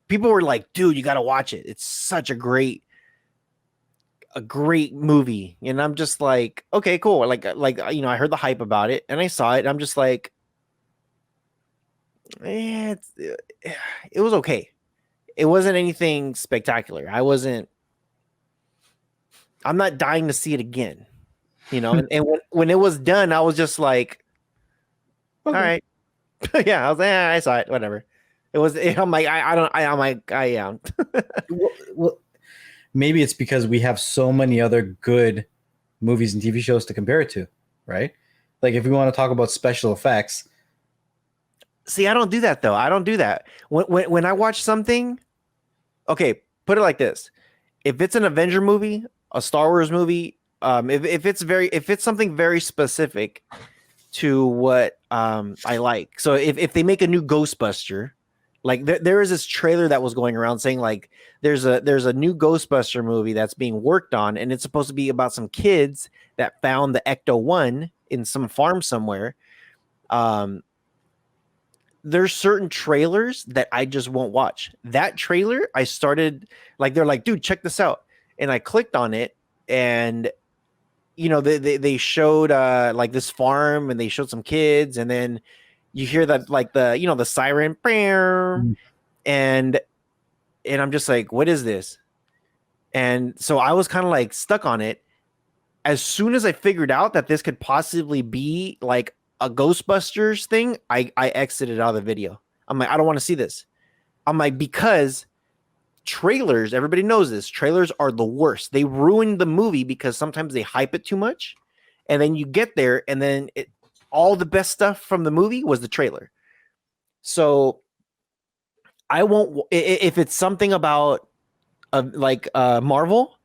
people were like, dude, you got to watch it. It's such a great movie. And I'm just like, okay, cool. Like, you know, I heard the hype about it and I saw it. And I'm just like, it was okay. It wasn't anything spectacular. I'm not dying to see it again, you know? And when it was done, I was just like, okay. All right. Yeah. I was like, I saw it, whatever. I'm like, I am. Well, maybe it's because we have so many other good movies and TV shows to compare it to, right? Like if we want to talk about special effects. See, I don't do that though. I don't do that. When I watch something, okay, put it like this. If it's an Avenger movie, a Star Wars movie, if it's something very specific to what I like. So if they make a new Ghostbuster, like there is this trailer that was going around saying like there's a new Ghostbuster movie that's being worked on, and it's supposed to be about some kids that found the Ecto-1 in some farm somewhere. There's certain trailers that I just won't watch. That trailer, I started like, they're like, dude, check this out. And I clicked on it, and you know, they showed like this farm, and they showed some kids, and then you hear that like the siren, and I'm just like, what is this? And so I was kind of like stuck on it. As soon as I figured out that this could possibly be like a Ghostbusters thing, I exited out of the video. I'm like, I don't want to see this. I'm like, because trailers, everybody knows this, trailers are the worst. They ruin the movie because sometimes they hype it too much, and then you get there, and then all the best stuff from the movie was the trailer. So I won't, if it's something about Marvel,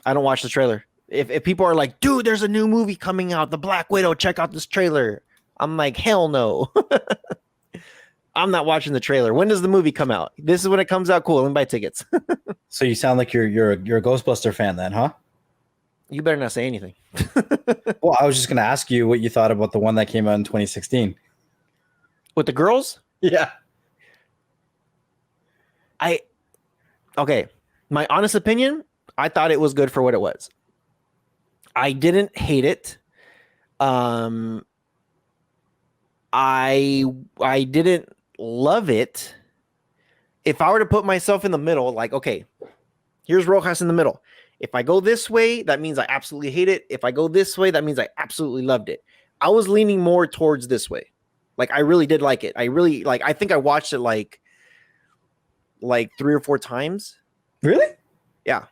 I don't watch the trailer. If people are like, dude, there's a new movie coming out, The Black Widow, check out this trailer, I'm like, hell no. I'm not watching the trailer. When does the movie come out? This is when it comes out. Cool, let me buy tickets. So you sound like you're a Ghostbuster fan then, huh? You better not say anything. Well, I was just gonna ask you what you thought about the one that came out in 2016 with the girls. Yeah. Okay, my honest opinion, I thought it was good for what it was. I didn't hate it. I didn't love it. If I were to put myself in the middle, like, okay, here's Rojas in the middle. If I go this way, that means I absolutely hate it. If I go this way, that means I absolutely loved it. I was leaning more towards this way. Like, I really did like it. I think I watched it like 3 or 4 times. Really? Yeah.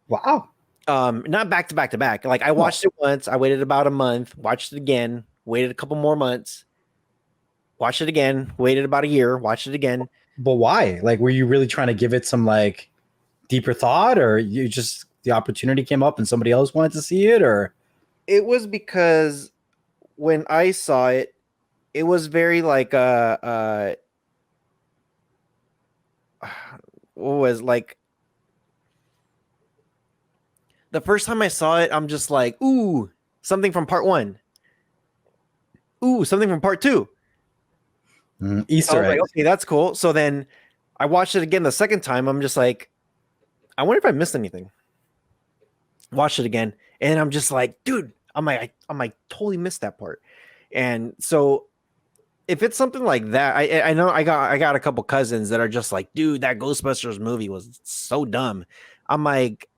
Wow. Not back to back to back. Like, I watched it once, I waited about a month, watched it again, waited a couple more months, watched it again, waited about a year, watched it again. But why? Like, were you really trying to give it some like deeper thought, or you just, the opportunity came up and somebody else wanted to see it? Or it was because when I saw it, it was very like what was like, the first time I saw it, I'm just like, ooh, something from part 1. Ooh, something from part 2. Easter egg. Like, okay, that's cool. So then I watched it again the second time. I'm just like, I wonder if I missed anything. Watched it again, and I'm just like, dude, I'm like, totally missed that part. And so if it's something like that, I know I got a couple cousins that are just like, dude, that Ghostbusters movie was so dumb. I'm like,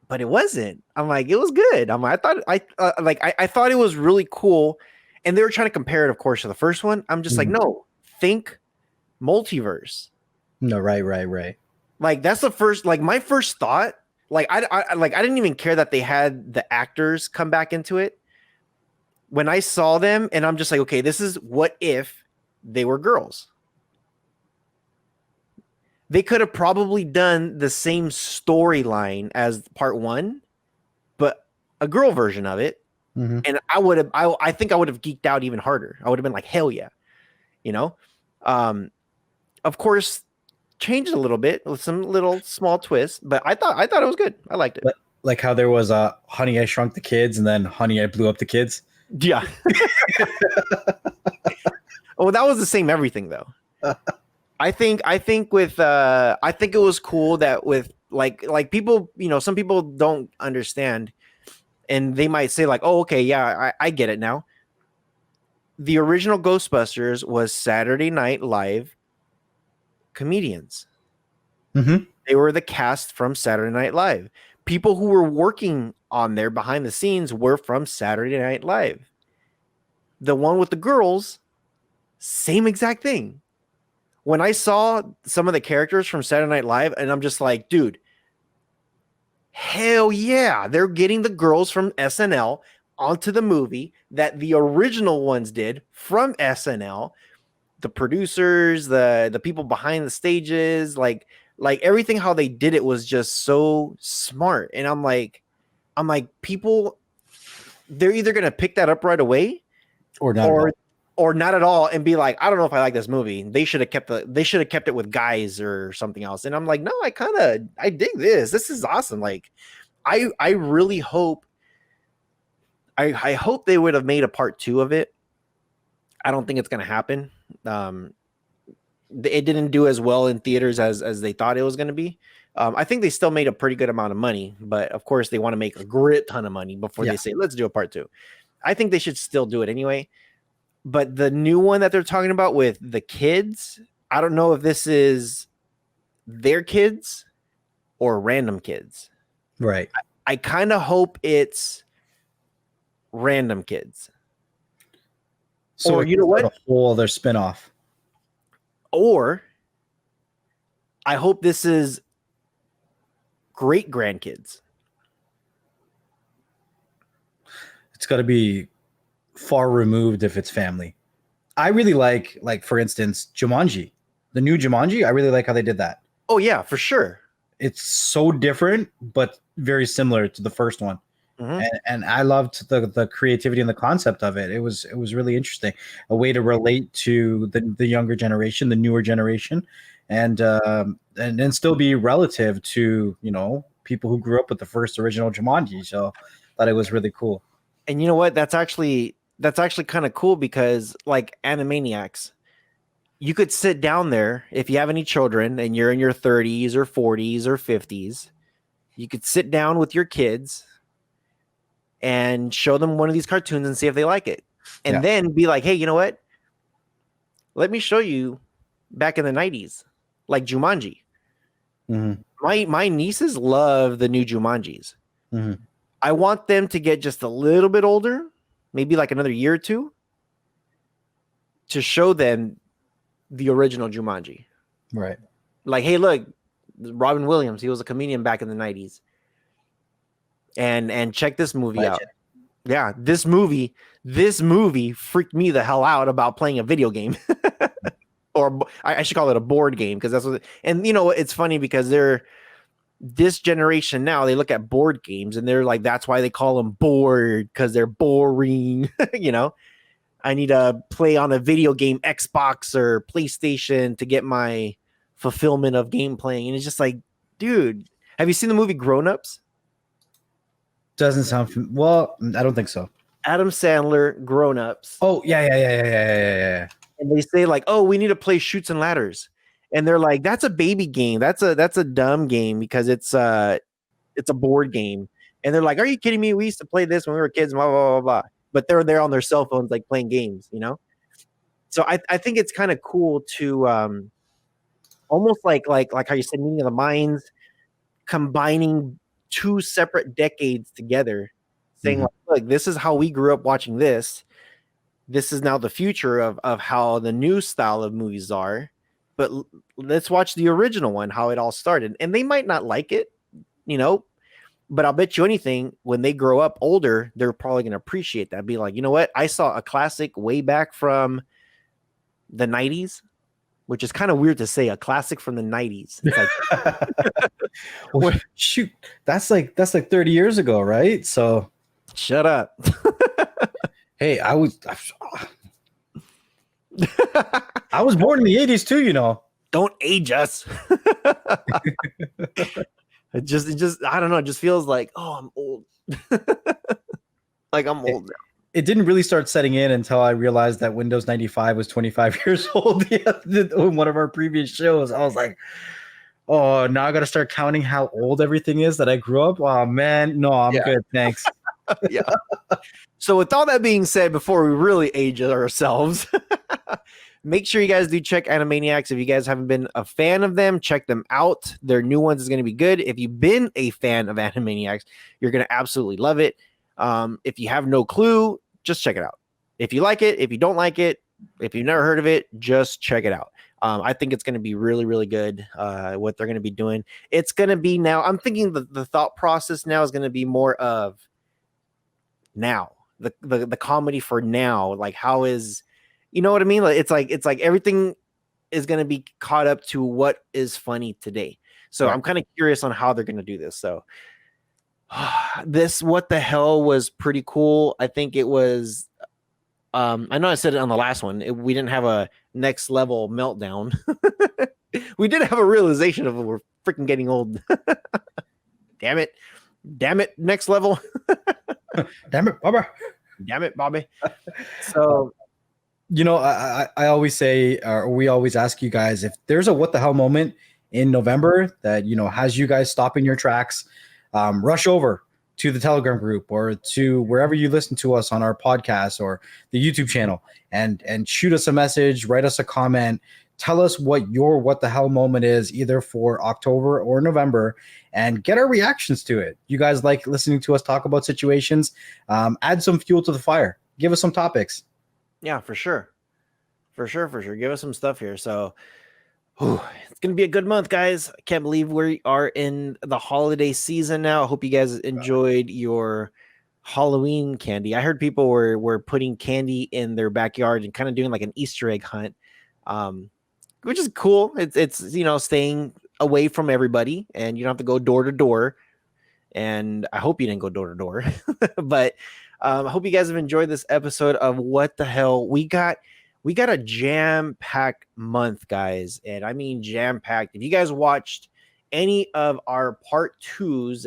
but it wasn't. I'm like, it was good. I'm like, I thought it was really cool. And they were trying to compare it, of course, to the first one. I'm just like, no, think multiverse. No, right. Like, that's the first, like, my first thought, like, I didn't even care that they had the actors come back into it when I saw them, and I'm just like, okay, this is what if they were girls. They could have probably done the same storyline as part 1, but a girl version of it. And I think I would have geeked out even harder. I would have been like, hell yeah. You know? Of course, changed a little bit with some little small twists, but I thought it was good. I liked it. Like how there was Honey, I Shrunk the Kids, and then Honey, I Blew Up the Kids. Yeah. Oh, that was the same everything though. I think with I think it was cool that with like people, some people don't understand and they might say like, oh, okay, yeah, I get it now. The original Ghostbusters was Saturday Night Live comedians. Hmm. They were the cast from Saturday Night Live. People who were working on there behind the scenes were from Saturday Night Live. The one with the girls, same exact thing. When I saw some of the characters from Saturday Night Live, and I'm just like, dude, hell yeah, they're getting the girls from SNL onto the movie that the original ones did from SNL. The producers, the people behind the stages, like everything how they did it was just so smart. And I'm like people, they're either gonna pick that up right away Or not at or all. or not at all and be like, I don't know if I like this movie. They should have kept it with guys or something else. And I'm like, no, I dig this. This is awesome. Like I really hope I hope they would have made a part two of it. I don't think it's gonna happen. Um it didn't do as well in theaters as they thought it was going to be. I think they still made a pretty good amount of money, but of course they want to make a grit ton of money before Yeah. they say let's do a part two. I think they should still do it anyway. But the new one that they're talking about with the kids, I don't know if this is their kids or random kids. Right. I kind of hope it's random kids. So Or it you know could start what? a whole other spinoff. Or I hope this is great grandkids. It's got to be far removed if it's family. I really like for instance, Jumanji, the new Jumanji. I really like how they did that. Oh yeah, for sure. It's so different, but very similar to the first one. Mm-hmm. And I loved the creativity and the concept of it. It was really interesting, a way to relate to the younger generation, the newer generation, and still be relative to people who grew up with the first original Jumanji. So, thought it was really cool. And you know what? That's actually kind of cool because like Animaniacs, you could sit down there if you have any children and you're in your 30s or 40s or 50s. You could sit down with your kids and show them one of these cartoons and see if they like it. And Yeah. then be like, hey, you know what? Let me show you back in the 90s, like Jumanji. Mm-hmm. My nieces love the new Jumanjis. Mm-hmm. I want them to get just a little bit older, maybe like another year or two, to show them the original Jumanji. Right. Like, hey, look, Robin Williams, he was a comedian back in the 90s. And check this movie out. Legend. Yeah, this movie freaked me the hell out about playing a video game. Or I should call it a board game because that's what and it's funny because this generation now they look at board games and they're like that's why they call them bored because they're boring. I need to play on a video game Xbox or PlayStation to get my fulfillment of game playing. And it's just like, dude, have you seen the movie Grown Ups? Doesn't sound well. I don't think so. Adam Sandler, Grown Ups. Oh yeah. And they say like, oh, we need to play Shoots and Ladders. And they're like, that's a baby game. That's a dumb game because it's a board game. And they're like, are you kidding me? We used to play this when we were kids, blah, blah, blah, blah. But they're there on their cell phones, like playing games, So I think it's kind of cool to almost like how you said, meeting of the minds, combining two separate decades together, saying, like, look, this is how we grew up watching this. This is now the future of how the new style of movies are. But let's watch the original one, how it all started. And they might not like it, but I'll bet you anything, when they grow up older, they're probably going to appreciate that. Be like, you know what? I saw a classic way back from the 90s, which is kind of weird to say, a classic from the 90s. It's like, well, shoot, that's like 30 years ago, right? So shut up. hey, I was born in the 80s too, Don't age us. It just I don't know, it just feels like, oh, I'm old. Like I'm old now. it didn't really start setting in until I realized that Windows 95 was 25 years old. In one of our previous shows, I was like, oh, now I got to start counting how old everything is that I grew up. Oh man, no, I'm good. Thanks. Yeah. So with all that being said, before we really age ourselves, make sure you guys do check Animaniacs. If you guys haven't been a fan of them, check them out. Their new ones is going to be good. If you've been a fan of Animaniacs, you're going to absolutely love it. If you have no clue, just check it out. If you like it, if you don't like it, if you've never heard of it, just check it out. I think it's going to be really, really good. What they're going to be doing. It's going to be now. I'm thinking the thought process now is going to be more of now. The comedy for now, like how is, you know what I mean? Like it's like everything is going to be caught up to what is funny today. So I'm kind of curious on how they're going to do this. So this what the hell was pretty cool. I think it was. I know I said it on the last one. We didn't have a next level meltdown. We did have a realization of we're freaking getting old. Damn it, next level. Damn it, Bobby. Damn it, Bobby. So, you know, I always say, or we always ask you guys, if there's a what the hell moment in November that, you know, has you guys stop in your tracks, rush over to the Telegram group or to wherever you listen to us on our podcast or the YouTube channel and shoot us a message, write us a comment, tell us what your what the hell moment is, either for October or November, and get our reactions to it. You guys like listening to us talk about situations, add some fuel to the fire, give us some topics. Yeah, for sure. Give us some stuff here. So it's going to be a good month, guys. I can't believe we are in the holiday season now. I hope you guys enjoyed your Halloween candy. I heard people were putting candy in their backyard and kind of doing like an Easter egg hunt, which is cool. It's you know, staying away from everybody and you don't have to go door to door. And I hope you didn't go door to door. But I hope you guys have enjoyed this episode of What the Hell. We got a jam-packed month, guys. And I mean jam-packed. If you guys watched any of our part 2s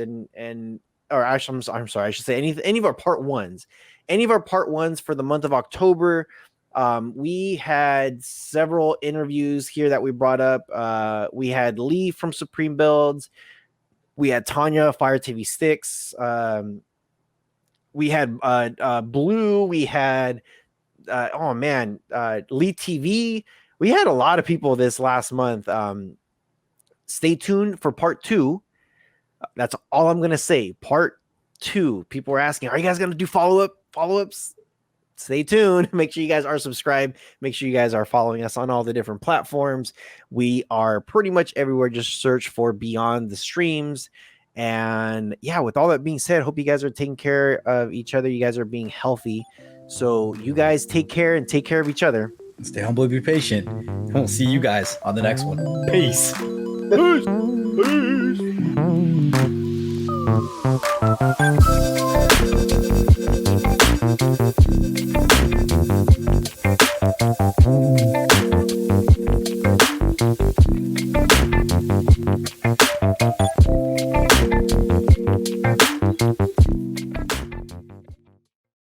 or actually, I'm sorry, I should say any of our part 1s. Any of our part 1s for the month of October, we had several interviews here that we brought up. We had Lee from Supreme Builds. We had Tanya, Fire TV Sticks. We had Blue. We had Lee TV. We had a lot of people this last month. Stay tuned for part 2. That's all I'm gonna say. Part 2. People were asking, are you guys gonna do follow-ups? Stay tuned. Make sure you guys are subscribed. Make sure you guys are following us on all the different platforms. We are pretty much everywhere. Just search for Beyond the Streams. And yeah, with all that being said, hope you guys are taking care of each other. You guys are being healthy. So you guys take care and take care of each other. Stay humble, be patient. We'll see you guys on the next one. Peace. Peace.